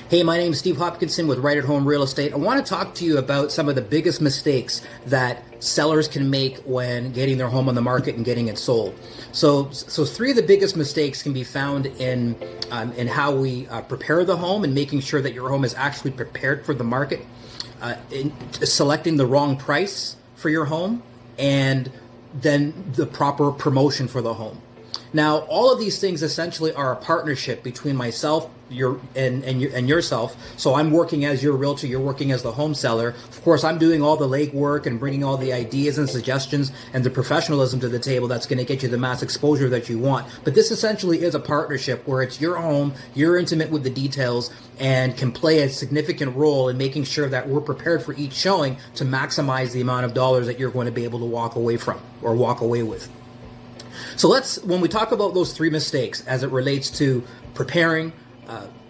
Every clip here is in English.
Hey, my name is Steve Hopkinson with Right at Home Real Estate. I want to talk to you about some of the biggest mistakes that sellers can make when getting their home on the market and getting it sold. So three of the biggest mistakes can be found in how we prepare the home and making sure that your home is actually prepared for the market, in selecting the wrong price for your home, and then the proper promotion for the home. Now, all of these things essentially are a partnership between myself, and yourself. So I'm working as your realtor, you're working as the home seller. Of course, I'm doing all the legwork and bringing all the ideas and suggestions and the professionalism to the table that's going to get you the mass exposure that you want. But this essentially is a partnership where it's your home, you're intimate with the details, and can play a significant role in making sure that we're prepared for each showing to maximize the amount of dollars that you're going to be able to walk away from or walk away with. So when we talk about those three mistakes as it relates to preparing,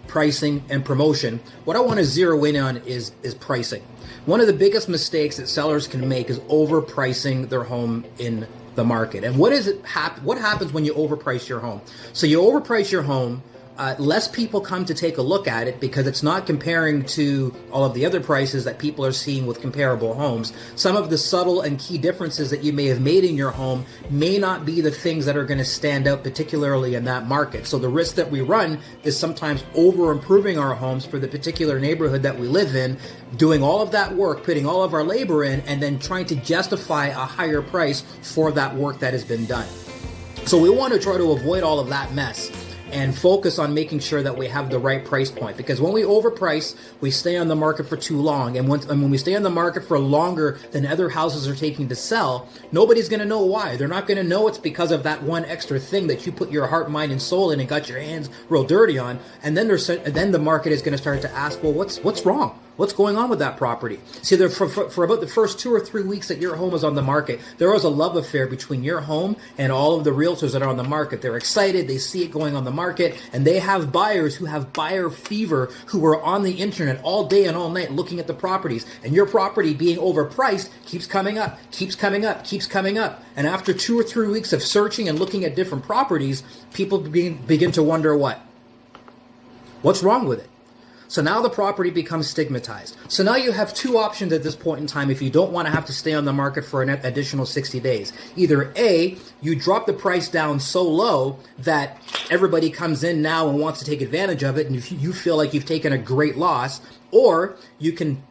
pricing, and promotion, what I want to zero in on is pricing. One of the biggest mistakes that sellers can make is overpricing their home in the market. And what happens when you overprice your home? So you overprice your home, less people come to take a look at it because it's not comparing to all of the other prices that people are seeing with comparable homes. Some of the subtle and key differences that you may have made in your home may not be the things that are going to stand out particularly in that market. So the risk that we run is sometimes over improving our homes for the particular neighborhood that we live in, doing all of that work, putting all of our labor in, and then trying to justify a higher price for that work that has been done. So we want to try to avoid all of that mess and focus on making sure that we have the right price point. Because when we overprice, we stay on the market for too long. And when we stay on the market for longer than other houses are taking to sell, nobody's going to know why. They're not going to know it's because of that one extra thing that you put your heart, mind, and soul in and got your hands real dirty on. And then the market is going to start to ask, well, what's wrong? What's going on with that property? See, for about the first 2 or 3 weeks that your home is on the market, there is a love affair between your home and all of the realtors that are on the market. They're excited. They see it going on the market, and they have buyers who have buyer fever who are on the internet all day and all night looking at the properties. And your property being overpriced keeps coming up, keeps coming up, keeps coming up. And after 2 or 3 weeks of searching and looking at different properties, people begin to wonder what's wrong with it? So now the property becomes stigmatized. So now you have two options at this point in time if you don't want to have to stay on the market for an additional 60 days. Either A, you drop the price down so low that everybody comes in now and wants to take advantage of it, and if you feel like you've taken a great loss, or you can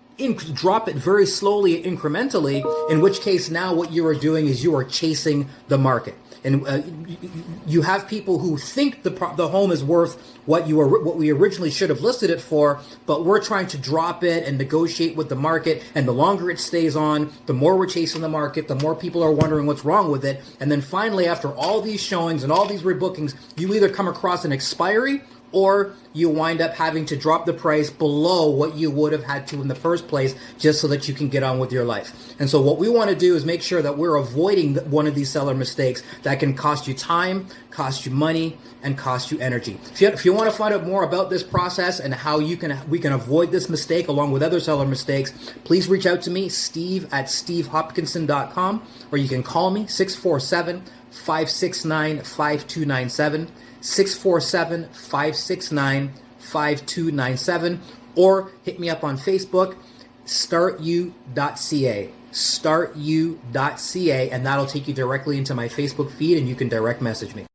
drop it very slowly, incrementally, in which case now what you are doing is you are chasing the market. And you have people who think the home is worth what we originally should have listed it for, but we're trying to drop it and negotiate with the market. And the longer it stays on, the more we're chasing the market, the more people are wondering what's wrong with it. And then finally, after all these showings and all these rebookings, you either come across an expiry or you wind up having to drop the price below what you would have had to in the first place just so that you can get on with your life. And so what we want to do is make sure that we're avoiding one of these seller mistakes that can cost you time, cost you money, and cost you energy. If you want to find out more about this process and how we can avoid this mistake along with other seller mistakes, please reach out to me, steve@stevehopkinson.com, or you can call me 647-569-5297. 647-569-5297, or hit me up on Facebook, startu.ca, startu.ca, and that'll take you directly into my Facebook feed and you can direct message me.